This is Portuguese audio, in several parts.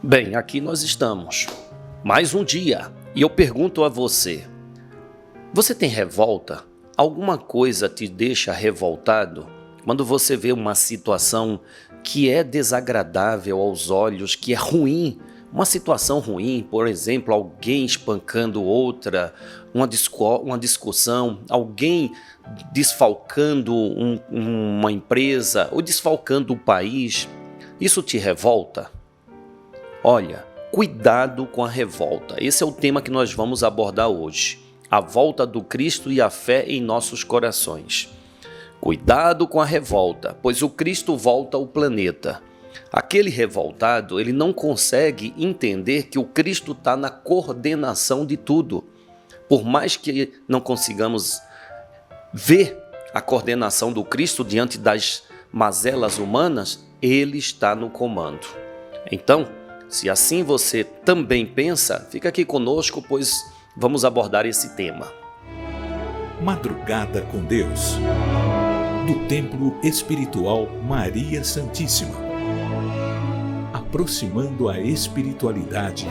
Bem, aqui nós estamos. Mais um dia. E eu pergunto a você: você tem revolta? Alguma coisa te deixa revoltado? Quando você vê uma situação que é desagradável aos olhos, que é ruim, uma situação ruim, por exemplo, alguém espancando outra, uma discussão, alguém desfalcando uma empresa ou desfalcando o país, isso te revolta? Olha, cuidado com a revolta. Esse é o tema que nós vamos abordar hoje. A volta do Cristo e a fé em nossos corações. Cuidado com a revolta, pois o Cristo volta ao planeta. Aquele revoltado, ele não consegue entender que o Cristo está na coordenação de tudo. Por mais que não consigamos ver a coordenação do Cristo diante das mazelas humanas, ele está no comando. Então, se assim você também pensa, fica aqui conosco, pois vamos abordar esse tema. Madrugada com Deus, do Templo Espiritual Maria Santíssima. Aproximando a espiritualidade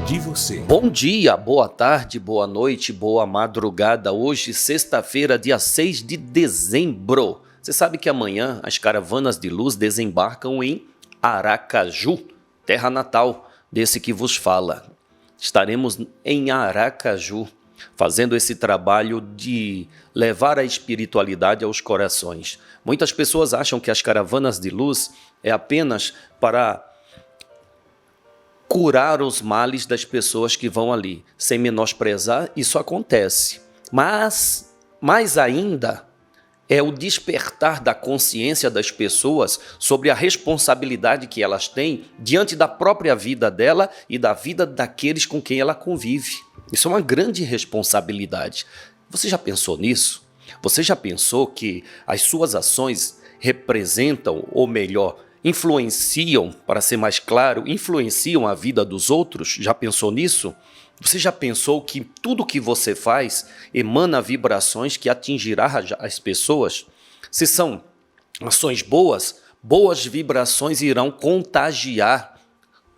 de você. Bom dia, boa tarde, boa noite, boa madrugada. Hoje, sexta-feira, dia 6 de dezembro. Você sabe que amanhã as caravanas de luz desembarcam em Aracaju, terra natal desse que vos fala. Estaremos em Aracaju, fazendo esse trabalho de levar a espiritualidade aos corações. Muitas pessoas acham que as caravanas de luz é apenas para curar os males das pessoas que vão ali. Sem menosprezar, isso acontece. Mas, mais ainda, é o despertar da consciência das pessoas sobre a responsabilidade que elas têm diante da própria vida dela e da vida daqueles com quem ela convive. Isso é uma grande responsabilidade. Você já pensou nisso? Você já pensou que as suas ações representam, ou melhor, influenciam, para ser mais claro, influenciam a vida dos outros? Já pensou nisso? Você já pensou que tudo que você faz emana vibrações que atingirá as pessoas? Se são ações boas, boas vibrações irão contagiar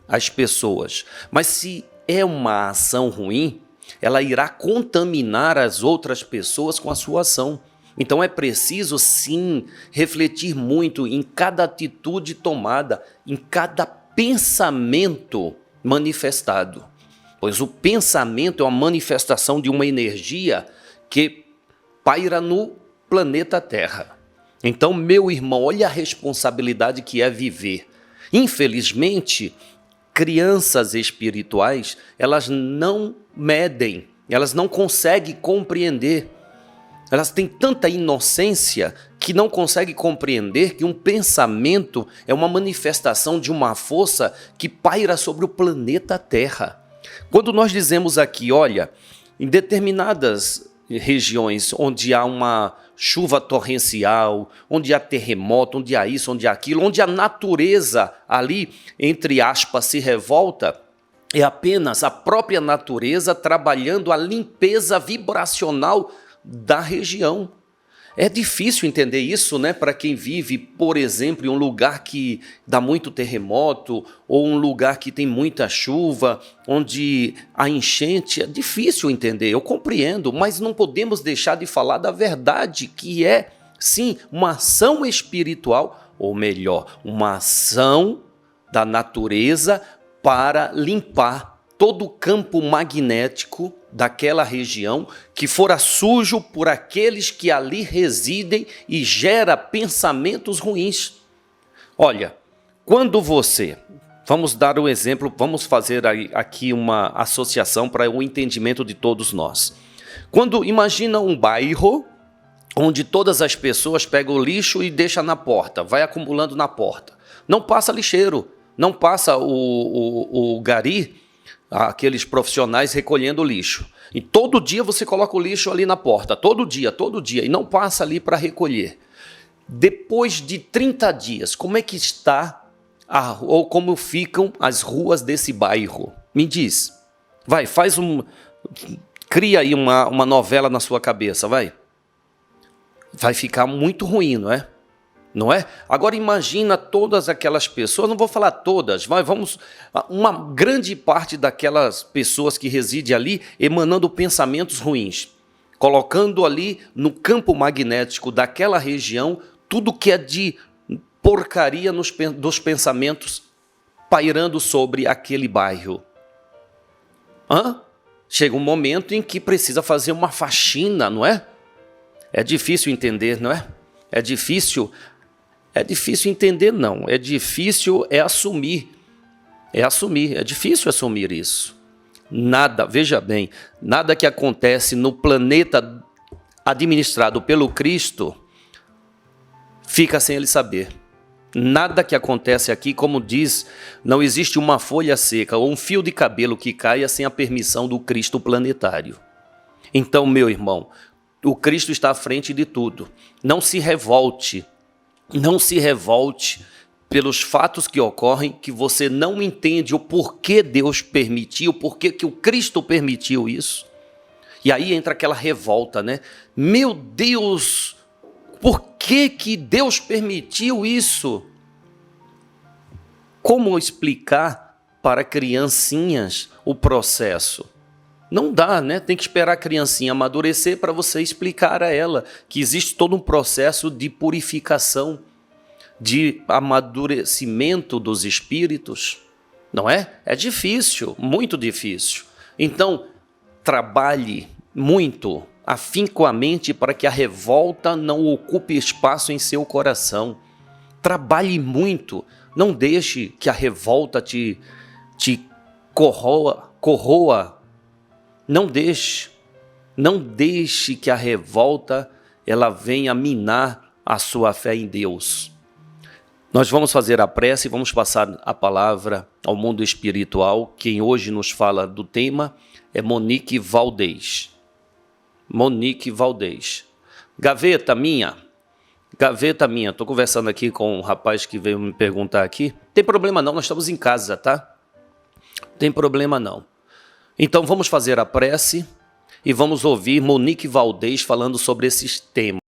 as pessoas. Mas se é uma ação ruim, ela irá contaminar as outras pessoas com a sua ação. Então é preciso sim refletir muito em cada atitude tomada, em cada pensamento manifestado. Pois o pensamento é uma manifestação de uma energia que paira no planeta Terra. Então, meu irmão, olha a responsabilidade que é viver. Infelizmente, crianças espirituais, elas não medem, elas não conseguem compreender. Elas têm tanta inocência que não conseguem compreender que um pensamento é uma manifestação de uma força que paira sobre o planeta Terra. Quando nós dizemos aqui, olha, em determinadas regiões onde há uma chuva torrencial, onde há terremoto, onde há isso, onde há aquilo, onde a natureza ali, entre aspas, se revolta, é apenas a própria natureza trabalhando a limpeza vibracional da região. É difícil entender isso, né, para quem vive, por exemplo, em um lugar que dá muito terremoto ou um lugar que tem muita chuva, onde há enchente. É difícil entender, eu compreendo, mas não podemos deixar de falar da verdade, que é, sim, uma ação espiritual, ou melhor, uma ação da natureza para limpar todo o campo magnético daquela região que fora sujo por aqueles que ali residem e gera pensamentos ruins. Olha, quando você, vamos dar um exemplo, vamos fazer aqui uma associação para o entendimento de todos nós. Quando imagina um bairro onde todas as pessoas pegam o lixo e deixam na porta, vai acumulando na porta. Não passa lixeiro, não passa o gari, aqueles profissionais recolhendo lixo. E todo dia você coloca o lixo ali na porta, todo dia, e não passa ali para recolher. Depois de 30 dias, como é que está ou como ficam as ruas desse bairro? Me diz. Vai, cria aí uma novela na sua cabeça, vai. Vai ficar muito ruim, não é? não é? Agora imagina todas aquelas pessoas, não vou falar todas, mas uma grande parte daquelas pessoas que residem ali emanando pensamentos ruins, colocando ali no campo magnético daquela região tudo que é de porcaria dos pensamentos pairando sobre aquele bairro. Chega um momento em que precisa fazer uma faxina, não é? É difícil entender, não é? É difícil entender, não. É difícil assumir. É difícil assumir isso. Nada, veja bem, nada que acontece no planeta administrado pelo Cristo fica sem ele saber. Nada que acontece aqui, como diz, não existe uma folha seca ou um fio de cabelo que caia sem a permissão do Cristo planetário. Então, meu irmão, o Cristo está à frente de tudo. Não se revolte pelos fatos que ocorrem, que você não entende o porquê Deus permitiu, o porquê que o Cristo permitiu isso. E aí entra aquela revolta, né? Meu Deus, por que Deus permitiu isso? Como explicar para criancinhas o processo? Não dá, né? Tem que esperar a criancinha amadurecer para você explicar a ela que existe todo um processo de purificação, de amadurecimento dos espíritos, não é? É difícil, muito difícil. Então, trabalhe muito, afinco a mente para que a revolta não ocupe espaço em seu coração. Trabalhe muito, não deixe que a revolta te corroa. Não deixe que a revolta ela venha minar a sua fé em Deus. Nós vamos fazer a prece e vamos passar a palavra ao mundo espiritual. Quem hoje nos fala do tema é Monique Valdez. Monique Valdez. Gaveta minha, estou conversando aqui com um rapaz que veio me perguntar aqui. Tem problema não, nós estamos em casa, tá? Tem problema não. Então vamos fazer a prece e vamos ouvir Monique Valdez falando sobre esses temas.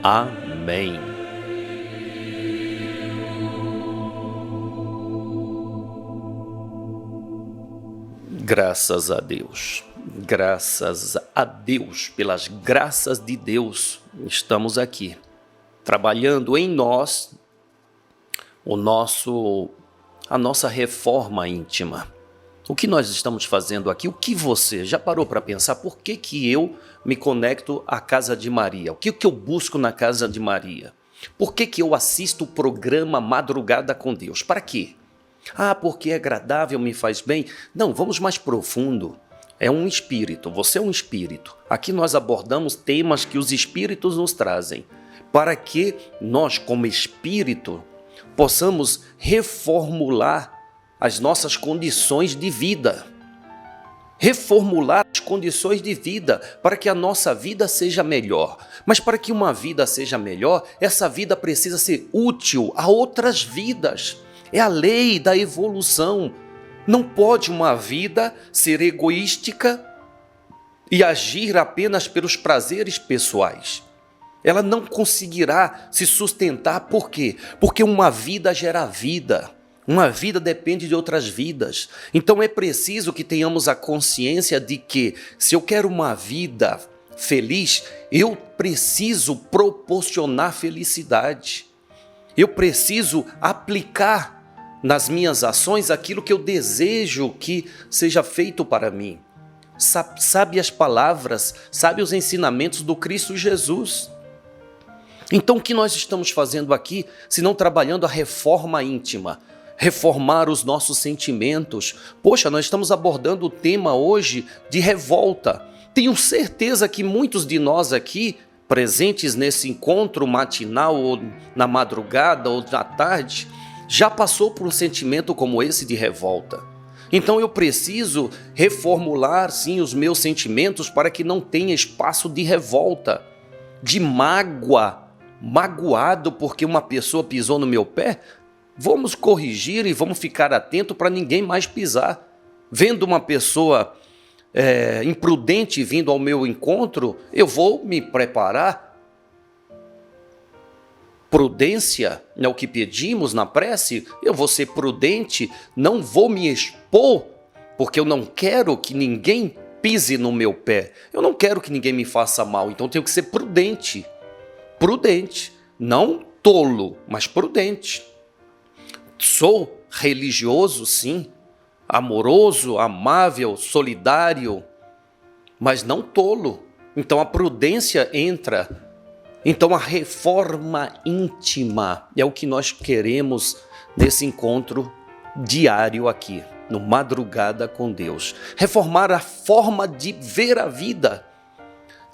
Amém. Graças a Deus, pelas graças de Deus, estamos aqui, trabalhando em nós a nossa reforma íntima, O que nós estamos fazendo aqui? O que você já parou para pensar? Por que que eu me conecto à casa de Maria? O que que eu busco na casa de Maria? Por que que eu assisto o programa Madrugada com Deus? Para quê? Ah, porque é agradável, me faz bem. Não, vamos mais profundo. É um espírito, você é um espírito. Aqui nós abordamos temas que os espíritos nos trazem, para que nós, como espírito, possamos reformular as nossas condições de vida. Reformular as condições de vida para que a nossa vida seja melhor. Mas para que uma vida seja melhor, essa vida precisa ser útil a outras vidas. É a lei da evolução. Não pode uma vida ser egoística e agir apenas pelos prazeres pessoais. Ela não conseguirá se sustentar. Por quê? Porque uma vida gera vida. Uma vida depende de outras vidas. Então é preciso que tenhamos a consciência de que, se eu quero uma vida feliz, eu preciso proporcionar felicidade. Eu preciso aplicar nas minhas ações aquilo que eu desejo que seja feito para mim. Sabe as palavras, sabe os ensinamentos do Cristo Jesus. Então o que nós estamos fazendo aqui, se não trabalhando a reforma íntima? Reformar os nossos sentimentos. Poxa, nós estamos abordando o tema hoje de revolta. Tenho certeza que muitos de nós aqui, presentes nesse encontro matinal, ou na madrugada, ou na tarde, já passou por um sentimento como esse de revolta. Então eu preciso reformular, sim, os meus sentimentos para que não tenha espaço de revolta, de mágoa, magoado porque uma pessoa pisou no meu pé. Vamos corrigir e vamos ficar atento para ninguém mais pisar. Vendo uma pessoa imprudente vindo ao meu encontro, eu vou me preparar. Prudência é o que pedimos na prece. Eu vou ser prudente, não vou me expor, porque eu não quero que ninguém pise no meu pé. Eu não quero que ninguém me faça mal, então eu tenho que ser prudente. Prudente, não tolo, mas prudente. Sou religioso, sim, amoroso, amável, solidário, mas não tolo. Então a prudência entra. Então a reforma íntima é o que nós queremos nesse encontro diário aqui, no Madrugada com Deus. Reformar a forma de ver a vida,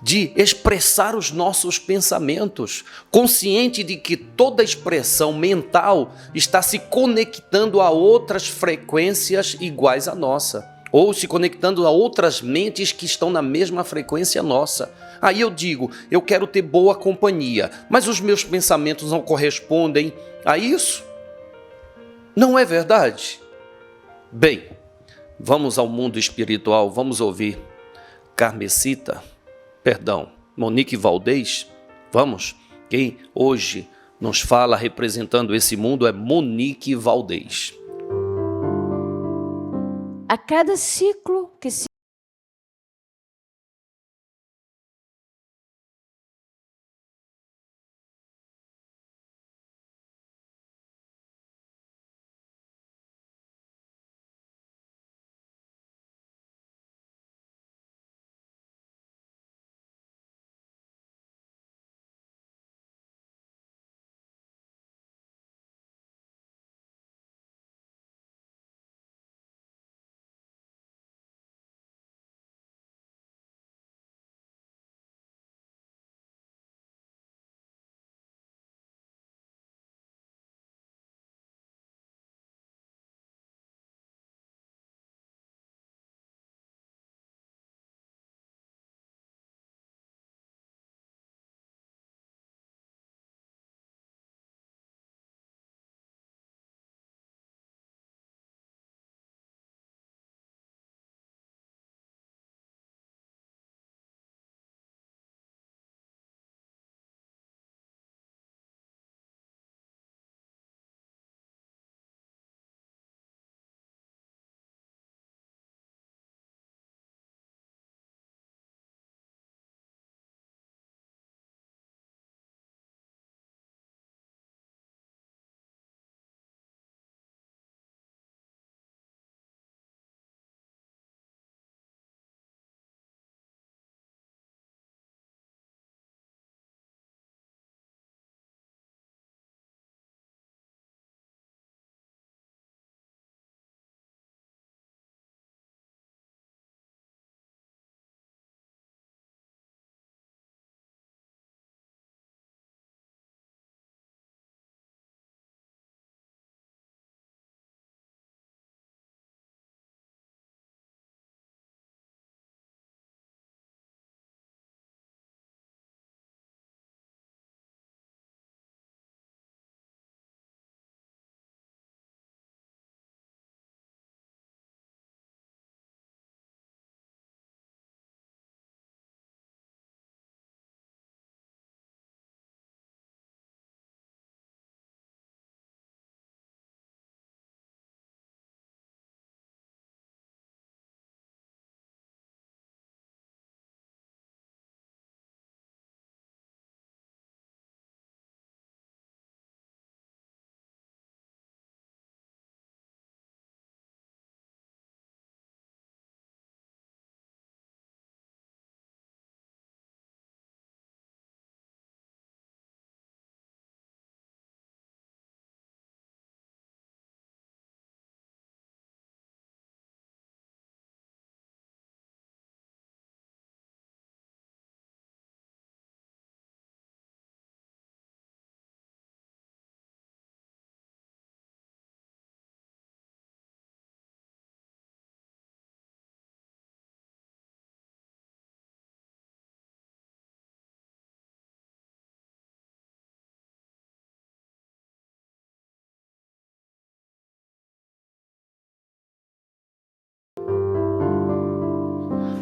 de expressar os nossos pensamentos, consciente de que toda expressão mental está se conectando a outras frequências iguais à nossa, ou se conectando a outras mentes que estão na mesma frequência nossa. Aí eu digo, eu quero ter boa companhia, mas os meus pensamentos não correspondem a isso? Não é verdade? Bem, vamos ao mundo espiritual, vamos ouvir Monique Valdez. Vamos? Quem hoje nos fala representando esse mundo é Monique Valdez. A cada ciclo que se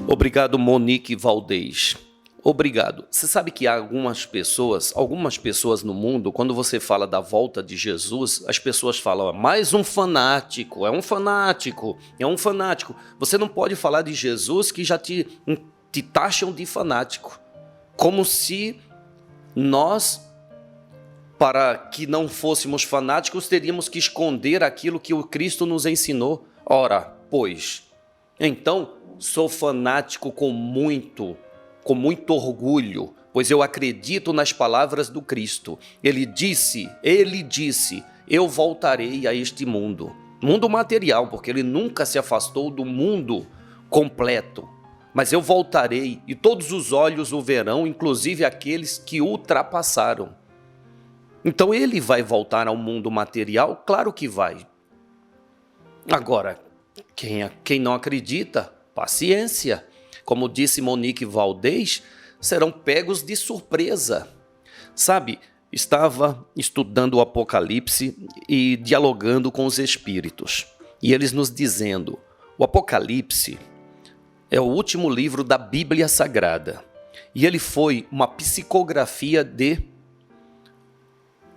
Obrigado, Monique Valdez. Obrigado. Você sabe que há algumas pessoas no mundo, quando você fala da volta de Jesus, as pessoas falam, mais um fanático, é um fanático, é um fanático. Você não pode falar de Jesus que já te taxam de fanático. Como se nós, para que não fôssemos fanáticos, teríamos que esconder aquilo que o Cristo nos ensinou. Ora, pois, então sou fanático com muito orgulho, pois eu acredito nas palavras do Cristo. Ele disse, eu voltarei a este mundo material, porque ele nunca se afastou do mundo completo. Mas eu voltarei e todos os olhos o verão, inclusive aqueles que o ultrapassaram. Então ele vai voltar ao mundo material? Claro que vai. Agora, quem não acredita, paciência. Como disse Monique Valdez, serão pegos de surpresa. Sabe, estava estudando o Apocalipse e dialogando com os espíritos. E eles nos dizendo, o Apocalipse é o último livro da Bíblia Sagrada. E ele foi uma psicografia de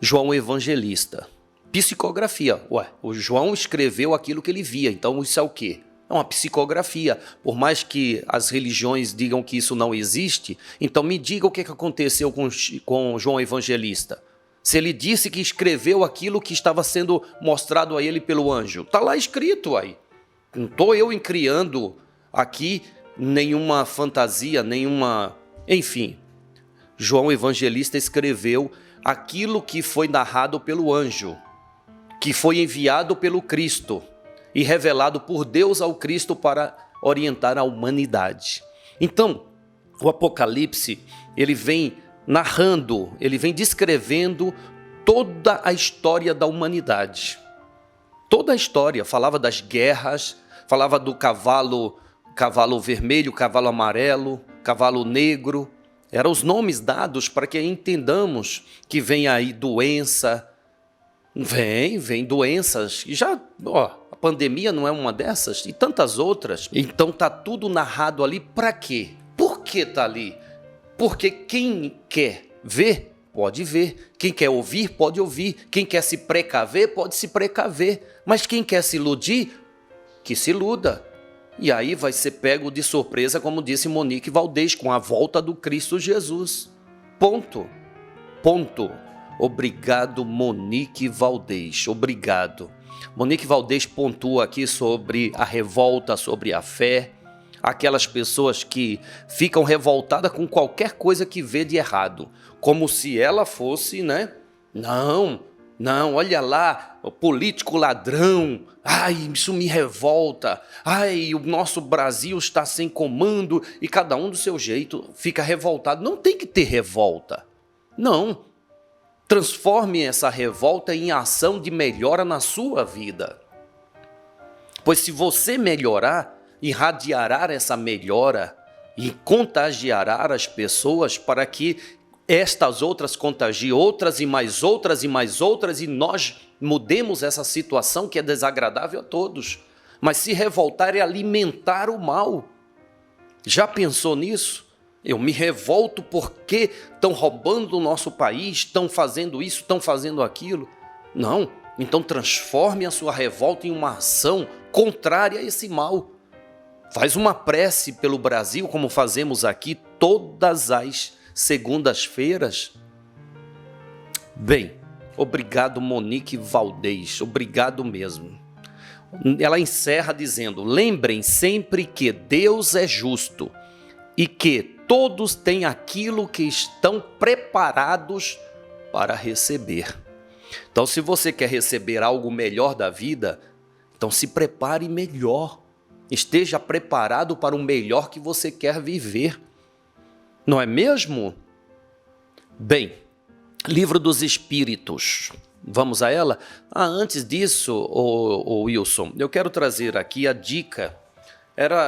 João Evangelista. Psicografia. O João escreveu aquilo que ele via, então isso é o quê? É uma psicografia. Por mais que as religiões digam que isso não existe, então me diga o que aconteceu com João Evangelista. Se ele disse que escreveu aquilo que estava sendo mostrado a ele pelo anjo, está lá escrito aí. Não estou eu criando aqui nenhuma fantasia, Enfim, João Evangelista escreveu aquilo que foi narrado pelo anjo, que foi enviado pelo Cristo e revelado por Deus ao Cristo para orientar a humanidade. Então, o Apocalipse, ele vem narrando, ele vem descrevendo toda a história da humanidade. Toda a história, falava das guerras, falava do cavalo vermelho, cavalo amarelo, cavalo negro. Eram os nomes dados para que entendamos que vem aí doença, vem doenças, e já, a pandemia não é uma dessas, e tantas outras. Então tá tudo narrado ali para quê? Por que tá ali? Porque quem quer ver, pode ver. Quem quer ouvir, pode ouvir. Quem quer se precaver, pode se precaver. Mas quem quer se iludir, que se iluda. E aí vai ser pego de surpresa, como disse Monique Valdez, com a volta do Cristo Jesus. Ponto. Obrigado, Monique Valdez. Obrigado. Monique Valdez pontua aqui sobre a revolta, sobre a fé. Aquelas pessoas que ficam revoltadas com qualquer coisa que vê de errado. Como se ela fosse, Não, olha lá, o político ladrão, isso me revolta, o nosso Brasil está sem comando e cada um do seu jeito fica revoltado. Não tem que ter revolta, não. Transforme essa revolta em ação de melhora na sua vida. Pois se você melhorar, irradiará essa melhora e contagiará as pessoas para que estas outras contagiem outras e mais outras e mais outras, e nós mudemos essa situação que é desagradável a todos. Mas se revoltar é alimentar o mal. Já pensou nisso? Eu me revolto porque estão roubando o nosso país, estão fazendo isso, estão fazendo aquilo. Não, então transforme a sua revolta em uma ação contrária a esse mal. Faz uma prece pelo Brasil, como fazemos aqui todas as segundas-feiras. Bem, obrigado, Monique Valdez, obrigado mesmo. Ela encerra dizendo, lembrem sempre que Deus é justo e que todos têm aquilo que estão preparados para receber. Então, se você quer receber algo melhor da vida, então se prepare melhor. Esteja preparado para o melhor que você quer viver. Não é mesmo? Bem, Livro dos Espíritos. Vamos a ela? Antes disso, Wilson, eu quero trazer aqui a dica.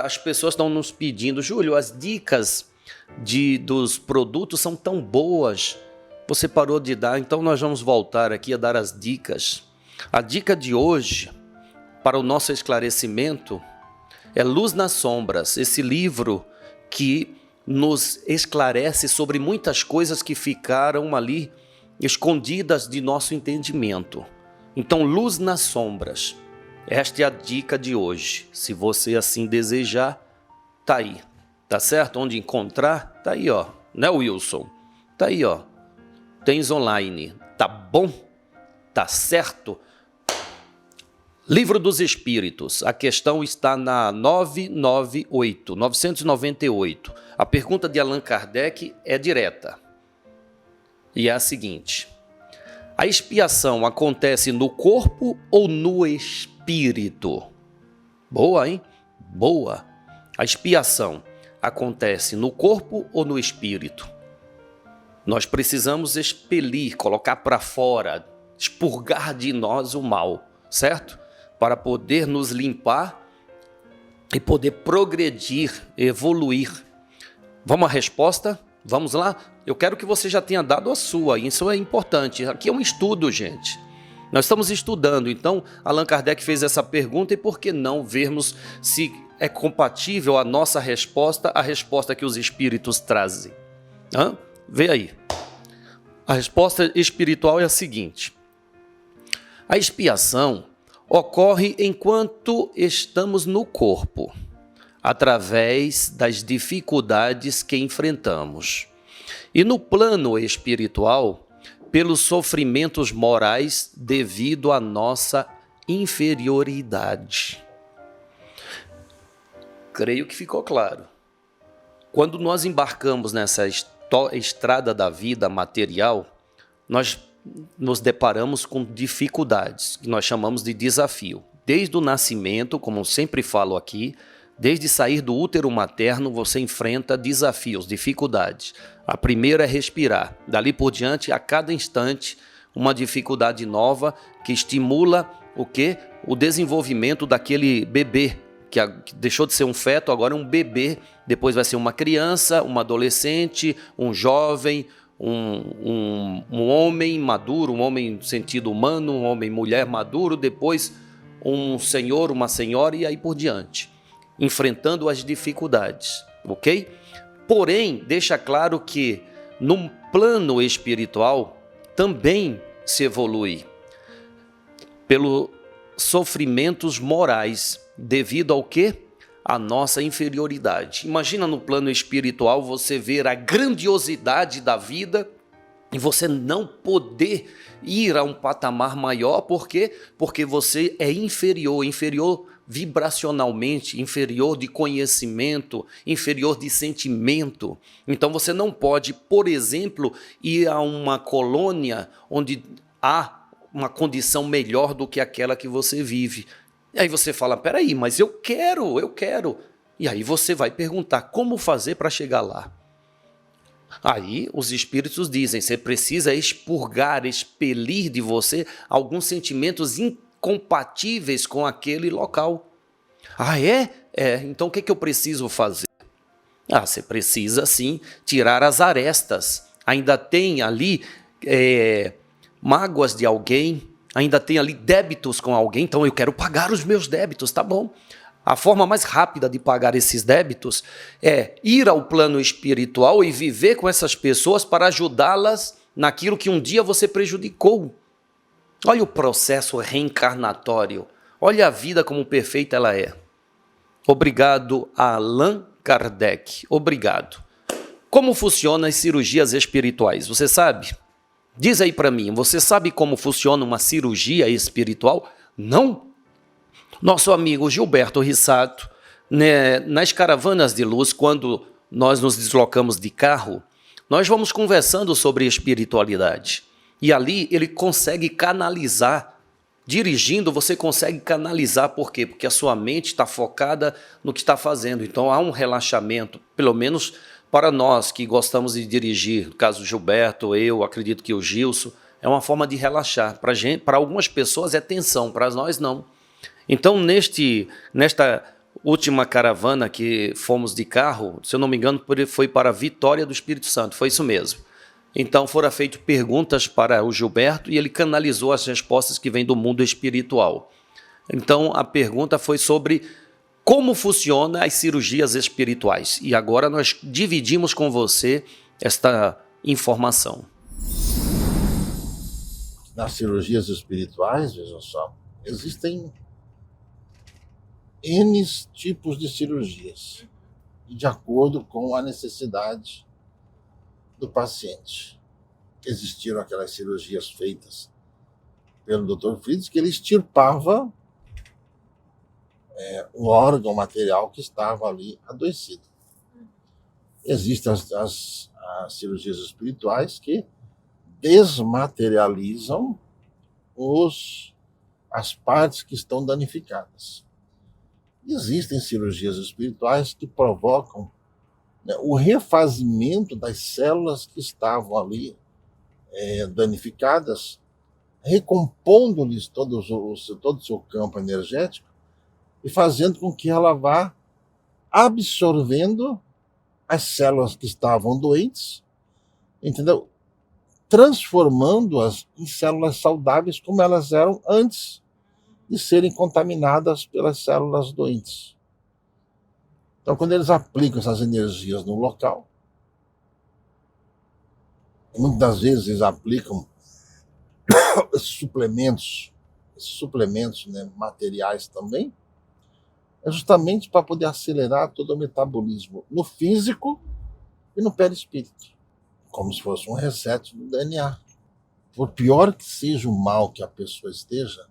As pessoas estão nos pedindo, Júlio, as dicas dos produtos são tão boas. Você parou de dar, então nós vamos voltar aqui a dar as dicas. A dica de hoje, para o nosso esclarecimento, é Luz nas Sombras, esse livro que nos esclarece sobre muitas coisas que ficaram ali escondidas de nosso entendimento. Então, luz nas sombras. Esta é a dica de hoje. Se você assim desejar, tá aí. Tá certo? Onde encontrar, tá aí, ó. Né, Wilson? Tá aí, ó. Tens online. Tá bom? Tá certo? Livro dos Espíritos. A questão está na 998. A pergunta de Allan Kardec é direta. E é a seguinte: a expiação acontece no corpo ou no espírito? Boa, hein? Boa. A expiação acontece no corpo ou no espírito? Nós precisamos expelir, colocar para fora, expurgar de nós o mal, certo? Para poder nos limpar e poder progredir, evoluir. Vamos à resposta? Vamos lá? Eu quero que você já tenha dado a sua, isso é importante. Aqui é um estudo, gente. Nós estamos estudando, então Allan Kardec fez essa pergunta e por que não vermos se é compatível a nossa resposta à resposta que os espíritos trazem? Vê aí. A resposta espiritual é a seguinte: a expiação ocorre enquanto estamos no corpo, através das dificuldades que enfrentamos. E no plano espiritual, pelos sofrimentos morais devido à nossa inferioridade. Creio que ficou claro. Quando nós embarcamos nessa estrada da vida material, nós nos deparamos com dificuldades, que nós chamamos de desafio. Desde o nascimento, como eu sempre falo aqui, desde sair do útero materno, você enfrenta desafios, dificuldades. A primeira é respirar. Dali por diante, a cada instante, uma dificuldade nova que estimula o quê? O desenvolvimento daquele bebê, que deixou de ser um feto, agora é um bebê. Depois vai ser uma criança, um adolescente, um jovem, um homem maduro, um homem no sentido humano, um homem mulher maduro, depois um senhor, uma senhora e aí por diante, enfrentando as dificuldades, ok? Porém, deixa claro que no plano espiritual também se evolui pelos sofrimentos morais, devido ao quê? A nossa inferioridade. Imagina no plano espiritual você ver a grandiosidade da vida e você não poder ir a um patamar maior, por quê? Porque você é inferior vibracionalmente, inferior de conhecimento, inferior de sentimento. Então você não pode, por exemplo, ir a uma colônia onde há uma condição melhor do que aquela que você vive. E aí você fala, peraí, mas eu quero. E aí você vai perguntar, como fazer para chegar lá? Aí os espíritos dizem, você precisa expurgar, expelir de você alguns sentimentos incompatíveis com aquele local. Ah, é? Então o que eu preciso fazer? Você precisa sim tirar as arestas. Ainda tem ali mágoas de alguém, ainda tem ali débitos com alguém, então eu quero pagar os meus débitos, tá bom? A forma mais rápida de pagar esses débitos é ir ao plano espiritual e viver com essas pessoas para ajudá-las naquilo que um dia você prejudicou. Olha o processo reencarnatório, olha a vida como perfeita ela é. Obrigado a Allan Kardec, obrigado. Como funcionam as cirurgias espirituais, você sabe? Diz aí para mim, você sabe como funciona uma cirurgia espiritual? Não? Nosso amigo Gilberto Rissato, né, nas caravanas de luz, quando nós nos deslocamos de carro, nós vamos conversando sobre espiritualidade. E ali ele consegue canalizar, dirigindo você consegue canalizar, por quê? Porque a sua mente está focada no que está fazendo, então há um relaxamento, pelo menos para nós que gostamos de dirigir, no caso Gilberto, eu acredito que o Gilson, é uma forma de relaxar. Para algumas pessoas é tensão, para nós não. Então, nesta última caravana que fomos de carro, se eu não me engano, foi para a Vitória do Espírito Santo, foi isso mesmo. Então, foram feitas perguntas para o Gilberto e ele canalizou as respostas que vêm do mundo espiritual. Então, a pergunta foi sobre como funcionam as cirurgias espirituais. E agora nós dividimos com você esta informação. Nas cirurgias espirituais, vejam só, existem N tipos de cirurgias, de acordo com a necessidade do paciente. Existiram aquelas cirurgias feitas pelo Dr. Fritz, que ele extirpava o órgão material que estava ali adoecido. Existem as cirurgias espirituais que desmaterializam as partes que estão danificadas. Existem cirurgias espirituais que provocam, né, o refazimento das células que estavam ali danificadas, recompondo-lhes todo o seu campo energético e fazendo com que ela vá absorvendo as células que estavam doentes, entendeu? Transformando-as em células saudáveis como elas eram antes de serem contaminadas pelas células doentes. Então, quando eles aplicam essas energias no local, muitas das vezes eles aplicam esses suplementos, né, materiais também, é justamente para poder acelerar todo o metabolismo no físico e no perispírito, como se fosse um reset do DNA. Por pior que seja o mal que a pessoa esteja,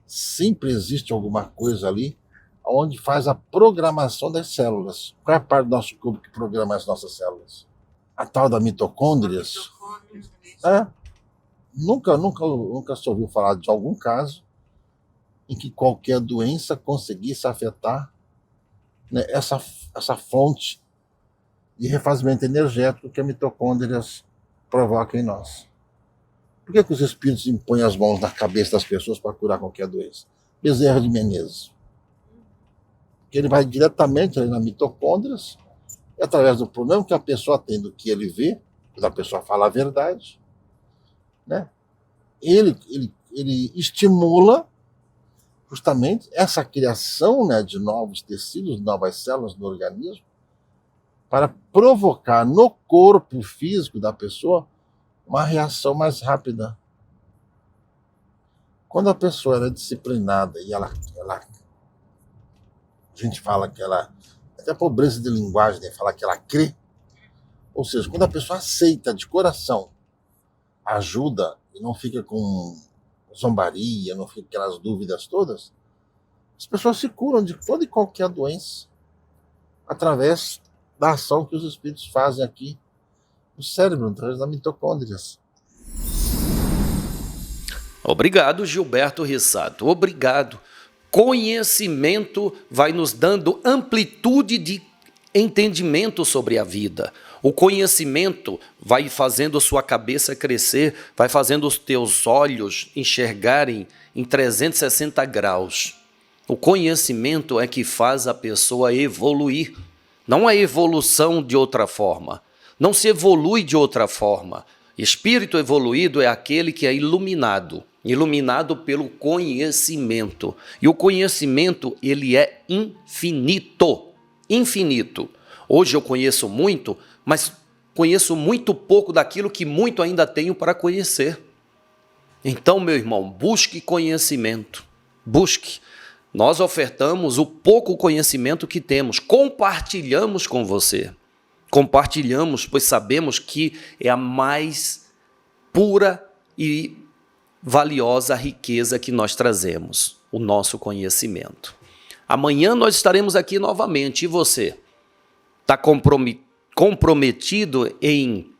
sempre existe alguma coisa ali onde faz a programação das células. Qual é a parte do nosso corpo que programa as nossas células? A tal da mitocôndrias. Nunca se ouviu falar de algum caso em que qualquer doença conseguisse afetar, né, essa fonte de refazimento energético que a mitocôndrias provoca em nós. Por que os espíritos impõem as mãos na cabeça das pessoas para curar qualquer doença? Bezerra de Menezes. Porque ele vai diretamente ali na mitocôndrias, e através do problema que a pessoa tem do que ele vê, quando a pessoa fala a verdade, né, ele estimula justamente essa criação, né, de novos tecidos, novas células no organismo, para provocar no corpo físico da pessoa uma reação mais rápida. Quando a pessoa é disciplinada e a gente fala que ela, até pobreza de linguagem, né, fala que ela crê, ou seja, quando a pessoa aceita de coração ajuda e não fica com zombaria, não fica com aquelas dúvidas todas, as pessoas se curam de toda e qualquer doença através da ação que os espíritos fazem aqui no cérebro, através das mitocôndrias. Obrigado, Gilberto Rissato. Obrigado. Conhecimento vai nos dando amplitude de entendimento sobre a vida. O conhecimento vai fazendo a sua cabeça crescer, vai fazendo os teus olhos enxergarem em 360 graus. O conhecimento é que faz a pessoa evoluir. Não há evolução de outra forma. Não se evolui de outra forma. Espírito evoluído é aquele que é iluminado pelo conhecimento. E o conhecimento, ele é infinito. Infinito. Hoje eu conheço muito, mas conheço muito pouco daquilo que muito ainda tenho para conhecer. Então, meu irmão, busque conhecimento. Busque. Nós ofertamos o pouco conhecimento que temos. Compartilhamos com você. Compartilhamos, pois sabemos que é a mais pura e valiosa riqueza que nós trazemos, o nosso conhecimento. Amanhã nós estaremos aqui novamente. E você? Está comprometido em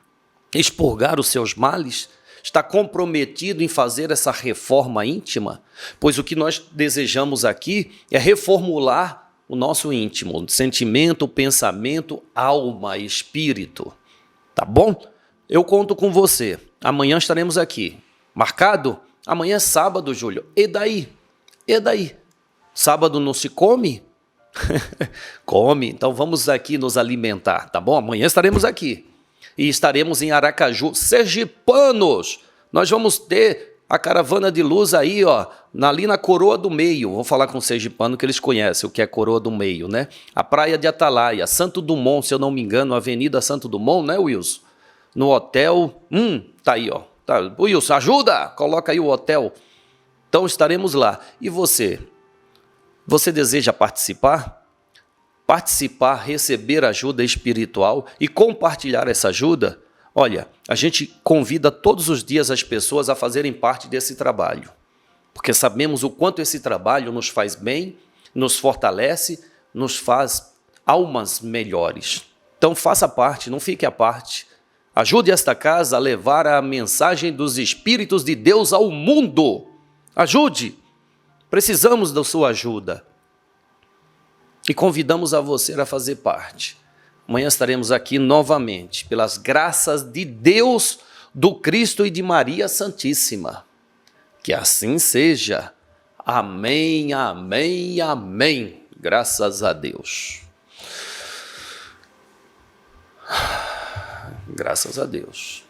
expurgar os seus males? Está comprometido em fazer essa reforma íntima? Pois o que nós desejamos aqui é reformular o nosso íntimo, sentimento, pensamento, alma, espírito. Tá bom? Eu conto com você. Amanhã estaremos aqui. Marcado? Amanhã é sábado, Júlio. E daí? E daí? Sábado não se come? Come. Então vamos aqui nos alimentar, tá bom? Amanhã estaremos aqui. E estaremos em Aracaju, sergipanos. Nós vamos ter a caravana de luz aí, ó, ali na Coroa do Meio. Vou falar com o sergipano que eles conhecem o que é Coroa do Meio, né? A Praia de Atalaia, Santo Dumont, se eu não me engano, Avenida Santo Dumont, né, Wilson? No hotel, tá aí, ó. Tá. Wilson, ajuda! Coloca aí o hotel. Então estaremos lá. E você? Você deseja participar? Participar, receber ajuda espiritual e compartilhar essa ajuda? Olha, a gente convida todos os dias as pessoas a fazerem parte desse trabalho, porque sabemos o quanto esse trabalho nos faz bem, nos fortalece, nos faz almas melhores. Então faça parte, não fique à parte. Ajude esta casa a levar a mensagem dos Espíritos de Deus ao mundo. Ajude! Precisamos da sua ajuda. E convidamos a você a fazer parte. Amanhã estaremos aqui novamente, pelas graças de Deus, do Cristo e de Maria Santíssima. Que assim seja. Amém, amém, amém. Graças a Deus. Graças a Deus.